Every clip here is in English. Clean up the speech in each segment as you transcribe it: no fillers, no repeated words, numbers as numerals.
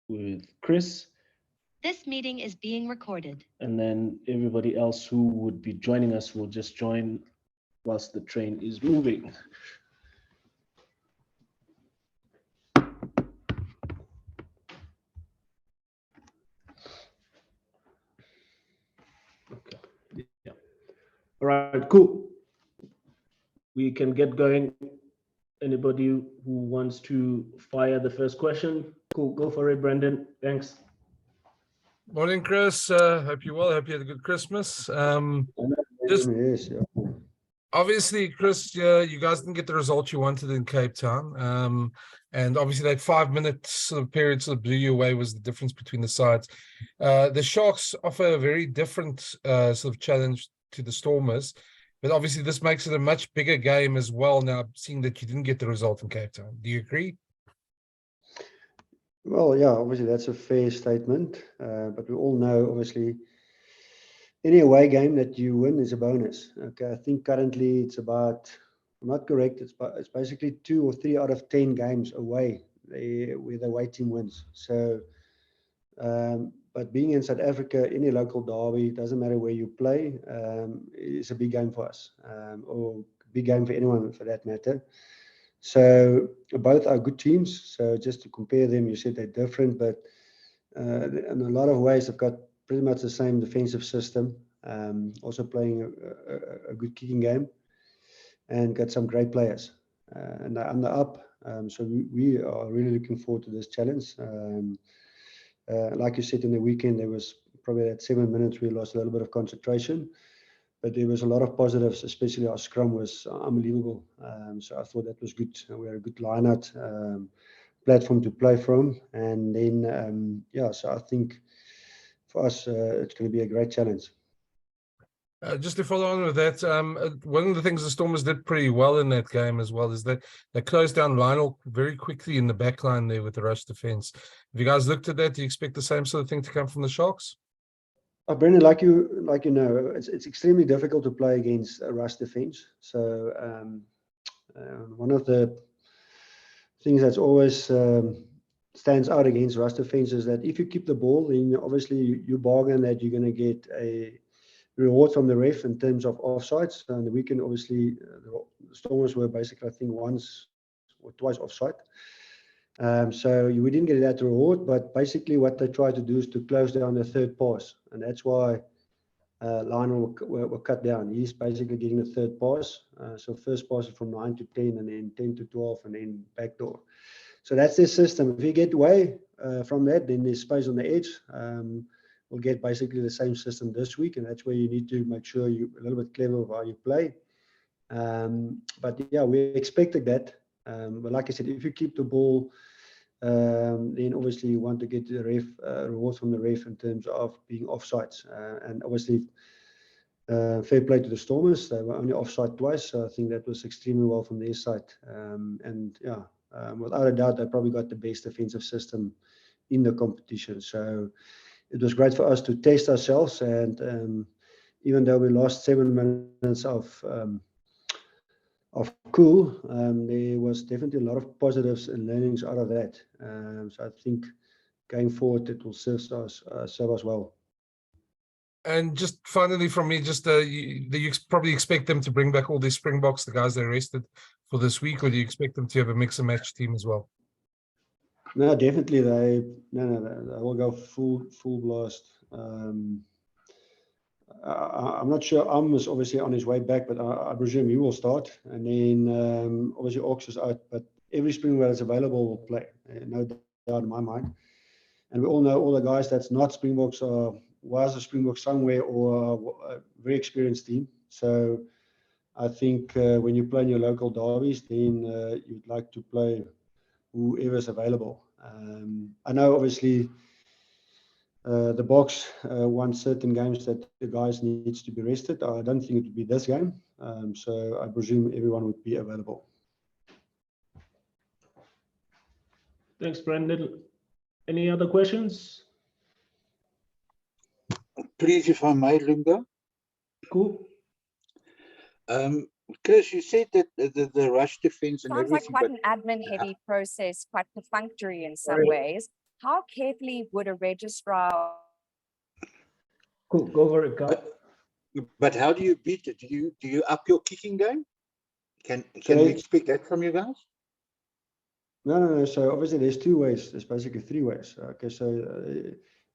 with Chris. This meeting is being recorded. And then everybody else who would be joining us will just join whilst the train is moving. Okay. Yeah. All right, cool. We can get going. Anybody who wants to fire the first question? Cool, go for it, Brendan. Thanks. Morning, Chris. Hope you're well. Hope you had a good Christmas. Just Yes, yeah. obviously, Chris, you guys didn't get the result you wanted in Cape Town. And obviously that 5-minute sort of period sort of blew you away was the difference between the sides. The Sharks offer a very different sort of challenge to the Stormers, but obviously this makes it a much bigger game as well now, seeing that you didn't get the result in Cape Town. Do you agree? Well, yeah, obviously that's a fair statement, but we all know, obviously, any away game that you win is a bonus. Okay, I think currently it's about, I'm not correct, it's basically 2 or 3 out of 10 games away where the away team wins. So, but being in South Africa, any local derby, doesn't matter where you play, it's a big game for us, or big game for anyone for that matter. So both are good teams. So just to compare them, you said they're different, but in a lot of ways, they've got pretty much the same defensive system. Also playing a good kicking game, and got some great players. And they're on the up. So we are really looking forward to this challenge. Like you said, in the weekend, there was probably at 7 minutes we lost a little bit of concentration. But there was a lot of positives, especially our scrum was unbelievable. So I thought that was good. We had a good line-out platform to play from. And then, yeah, so I think for us, it's going to be a great challenge. Just to follow on with that, one of the things the Stormers did pretty well in that game as well is that they closed down Lionel very quickly in the back line there with the rush defense. Have you guys looked at that? Do you expect the same sort of thing to come from the Sharks? Brendan, like you know, it's extremely difficult to play against a rush defense. So one of the things that's always stands out against rush defense is that if you keep the ball, then obviously you bargain that you're going to get a reward from the ref in terms of offsides. And the weekend, obviously, the Stormers were basically, I think, once or twice offside. So we didn't get that reward, but basically what they tried to do is to close down the third pass, and that's why Lionel were cut down. He's basically getting the third pass. So first pass is from 9 to 10, and then 10 to 12, and then backdoor. So that's their system. If you get away from that, then there's space on the edge. We'll get basically the same system this week, and that's where you need to make sure you're a little bit clever of how you play. But yeah, we expected that. But like I said, if you keep the ball, then obviously you want to get the reward from the ref in terms of being offsides. And obviously, fair play to the Stormers. They were only offside twice, so I think that was extremely well from their side. And yeah, without a doubt, they probably got the best defensive system in the competition. So it was great for us to test ourselves. And even though we lost 7 minutes of cool, there was definitely a lot of positives and learnings out of that. So I think going forward, it will serve us well. And just finally from me, just you probably expect them to bring back all these Springboks, the guys they arrested for this week, or do you expect them to have a mix and match team as well? No, definitely they will go full blast. I'm not sure. is obviously on his way back, but I presume he will start. And then obviously Ox is out, but every Springbok that's available will play. No doubt in my mind. And we all know all the guys that's not Springboks was a Springbok somewhere or a very experienced team. So I think when you play in your local derbies, then you'd like to play whoever's available. I know obviously the box wants certain games that the guys needs to be rested. I don't think it would be this game. So I presume everyone would be available. Thanks, Brendan. Any other questions? Please, if I may, Lunga. Cool. Chris, you said that the rush defense and Sounds like everything. quite an admin-heavy process, quite perfunctory in some ways. how carefully would a registrar Cool. Go for it, Carl. But how do you beat it? Do you up your kicking game? Can So- we expect that from you guys? No. So obviously there's two ways. There's basically three ways. Okay, so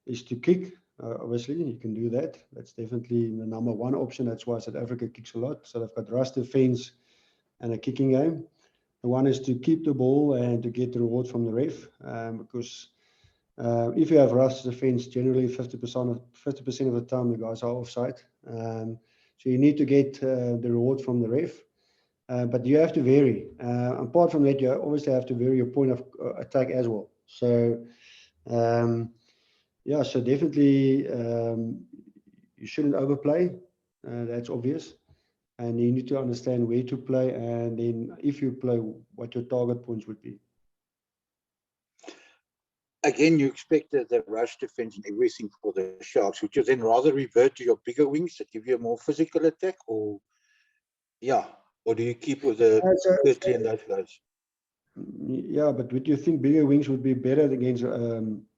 is to kick. Obviously you can do that. That's definitely the number one option. That's why South Africa kicks a lot. So they've got rush defense and a kicking game. The one is to keep the ball and to get the reward from the ref, because if you have rush defense, generally 50% of the time the guys are offside. So you need to get the reward from the ref. But you have to vary. Apart from that, you obviously have to vary your point of attack as well. So, yeah, so definitely you shouldn't overplay. That's obvious. And you need to understand where to play, and then if you play, what your target points would be. Again, you expect the rush defense and everything for the Sharks. Would you then rather revert to your bigger wings that give you a more physical attack, or or do you keep with the Kirtley and those guys? Yeah, but would you think bigger wings would be better against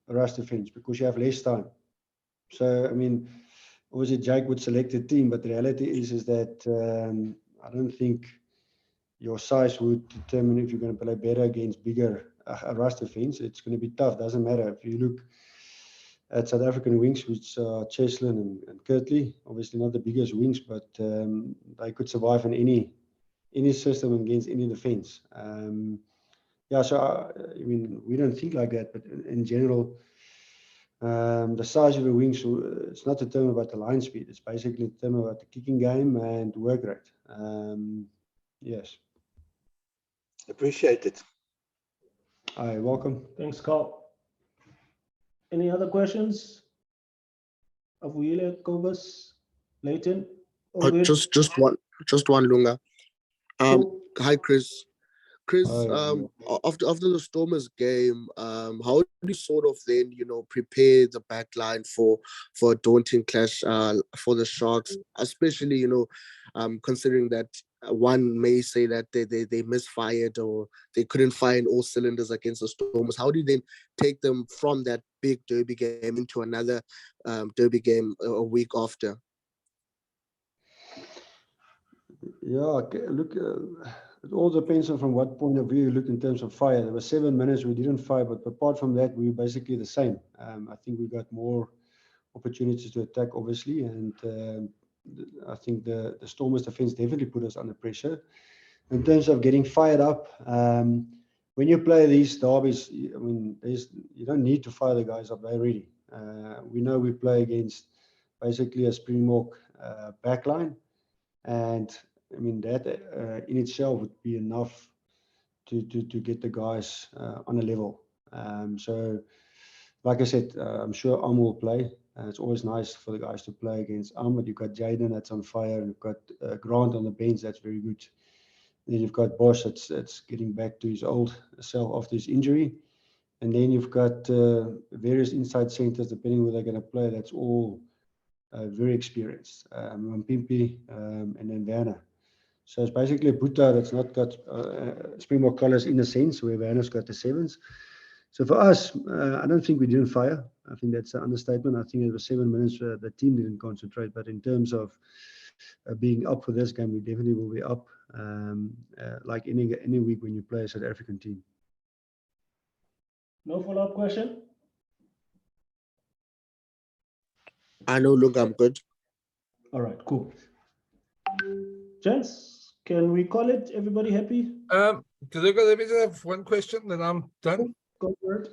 rush defense because you have less time? So, I mean, obviously Jake would select a team, but the reality is that I don't think your size would determine if you're going to play better against bigger rush defense. It's going to be tough. Doesn't matter. If you look at South African wings, which are Cheslin and Kirtley, obviously not the biggest wings, but they could survive in any system against any defense. Yeah, so I mean, we don't think like that, but in general, the size of the wings, it's not determined by the line speed. It's basically determined by the kicking game and work rate. Yes. Appreciate it. Hi, welcome. Thanks, Carl. Any other questions? Avuile, Kobus, Leighton? All good? Just one, Lunga. Cool. Hi, Chris. Chris, Hi, after the Stormers game, how do you sort of then, prepare the back line for a daunting clash for the Sharks, especially, considering that one may say that they misfired or they couldn't fire in all cylinders against the Stormers. How do you then take them from that big derby game into another derby game a week after? Yeah, look, it all depends on from what point of view you look in terms of fire. There were 7 minutes we didn't fire, but apart from that, we were basically the same. I think we got more opportunities to attack, obviously, and I think the Stormers defense definitely put us under pressure. In terms of getting fired up, when you play these derbies, I mean, you don't need to fire the guys up, they're ready. We know we play against basically a Springbok backline, and I mean, that in itself would be enough to get the guys on a level. So, like I said, I'm sure will play. It's always nice for the guys to play against but you've got Jaden that's on fire, and you've got Grant on the bench that's very good. And then you've got Bosch that's getting back to his old self after his injury. And then you've got various inside centers, depending where they're going to play. That's all very experienced. Mpimpi and then Werner. So it's basically a Buta that's not got Springbok colours in a sense, where Werner's got the sevens. So for us, I don't think we didn't fire. I think that's an understatement. I think it was 7 minutes the team didn't concentrate. But in terms of being up for this game, we definitely will be up, like any week when you play a South African team. No follow-up question? I know, look, I'm good. All right, cool. Gents, can we call it? Everybody happy? Let me just have one question, then I'm done. Go for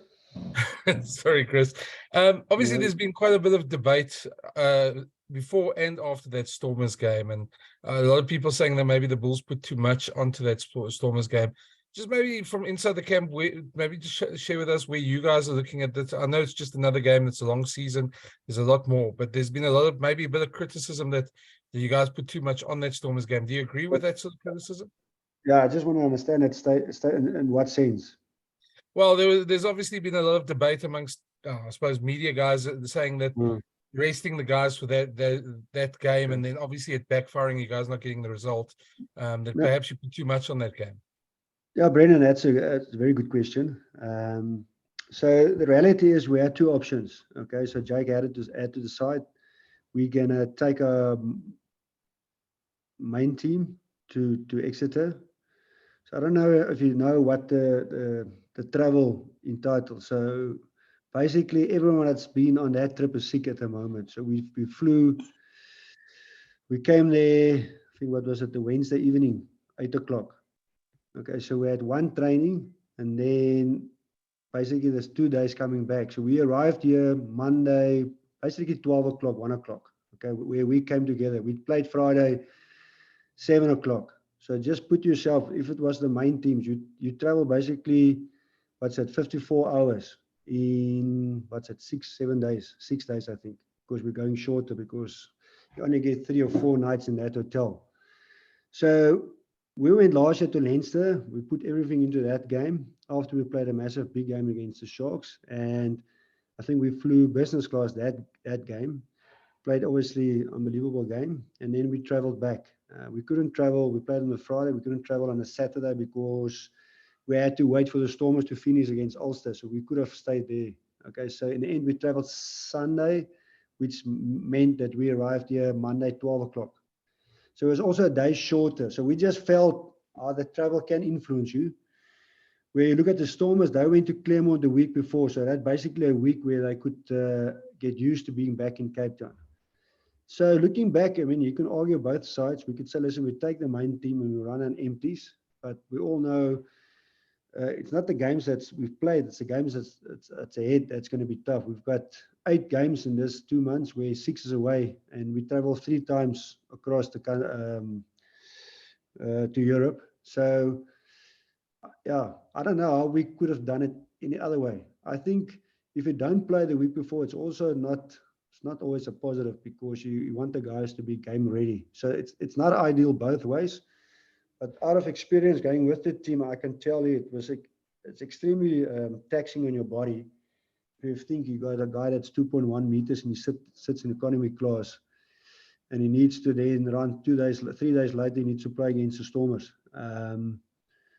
it. Sorry, Chris. Obviously, there's been quite a bit of debate before and after that Stormers game, and a lot of people saying that maybe the Bulls put too much onto that Stormers game. Just maybe from inside the camp, maybe just share with us where you guys are looking at this. I know it's just another game. It's a long season. There's a lot more, but there's been a lot of maybe a bit of criticism that you guys put too much on that Stormers game. Do you agree with that sort of criticism? Yeah, I just want to understand that in what sense. Well, there's obviously been a lot of debate amongst, I suppose, media guys saying that resting the guys for that game, and then obviously it backfiring, you guys not getting the result, that perhaps you put too much on that game. Yeah, Brendan, that's a very good question. So the reality is we had two options. Okay, so Jake had to add to the side. We're gonna take a main team to Exeter. So I don't know if you know what the travel entitles. So basically, everyone that's been on that trip is sick at the moment. So we flew. We came there. I think what was it? The Wednesday evening, 8 o'clock. Okay, so we had one training, and then basically there's 2 days coming back. So we arrived here Monday, basically 12 o'clock, 1 o'clock. Okay, where we came together. We played Friday, 7 o'clock. So just put yourself, if it was the main teams, you travel basically, what's that, 54 hours in, what's it, 6 days, 6 days, I think, because we're going shorter because you only get 3 or 4 nights in that hotel. So we went last year to Leinster. We put everything into that game after we played a massive big game against the Sharks. And I think we flew business class that game. Played obviously unbelievable game. And then we traveled back. We couldn't travel. We played on a Friday. We couldn't travel on a Saturday because we had to wait for the Stormers to finish against Ulster. So we could have stayed there. Okay, so in the end, we traveled Sunday, which meant that we arrived here Monday, 12 o'clock. So it was also a day shorter. So we just felt the travel can influence you. Where you look at the Stormers, they went to Claremont the week before. So that's basically a week where they could get used to being back in Cape Town. So looking back, I mean, you can argue both sides. We could say, listen, we take the main team and we run on empties. But we all know it's not the games that we've played. It's the games that's ahead that's going to be tough. We've got 8 games in this 2 months where 6 is away. And we travel 3 times across the to Europe. So, yeah, I don't know how we could have done it any other way. I think if you don't play the week before, it's also not always a positive because you want the guys to be game ready. So it's not ideal both ways. But out of experience going with the team, I can tell you it's extremely taxing on your body. If you think you got a guy that's 2.1 meters and he sits in economy class, and he needs to then run 3 days later, he needs to play against the Stormers.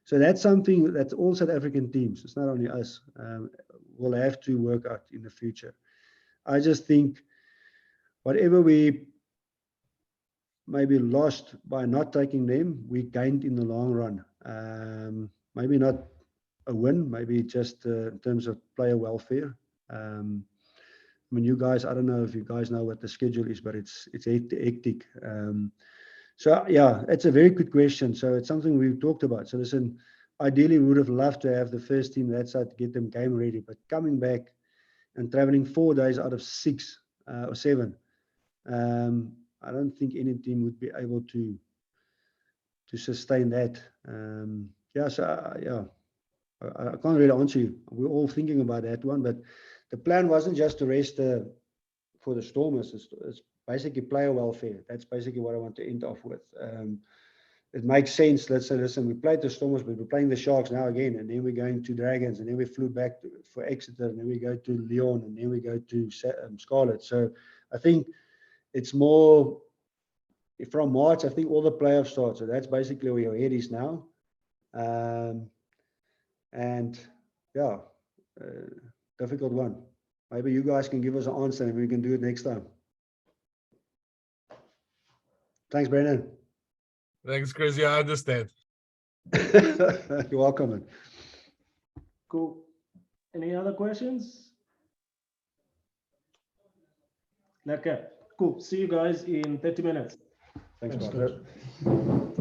So that's something that all South African teams, it's not only us, will have to work out in the future. I just think whatever we maybe lost by not taking them, we gained in the long run. Maybe not a win, maybe just in terms of player welfare. I mean, you guys, I don't know if you guys know what the schedule is, but it's hectic. So yeah, it's a very good question. So it's something we've talked about. So listen, ideally we would have loved to have the first team that side to get them game ready, but coming back and traveling 4 days out of 6 or 7, I don't think any team would be able to sustain that. Yeah, so yeah, I can't really answer you. We're all thinking about that one, but the plan wasn't just to rest for the Stormers. It's basically player welfare. That's basically what I want to end off with. It makes sense. Let's say, listen, we played the Stormers, but we're playing the Sharks now again, and then we're going to Dragons, and then we flew back for Exeter, and then we go to Lyon, and then we go to Scarlet. So I think it's more from March. I think all the playoffs start. So that's basically where your head is now. And yeah, difficult one. Maybe you guys can give us an answer and we can do it next time. Thanks, Brendan. Thanks, Chris. Yeah, I understand. You're welcome, man. Cool. Any other questions? Okay, cool. See you guys in 30 minutes. Thanks, Thanks, Mark. coach.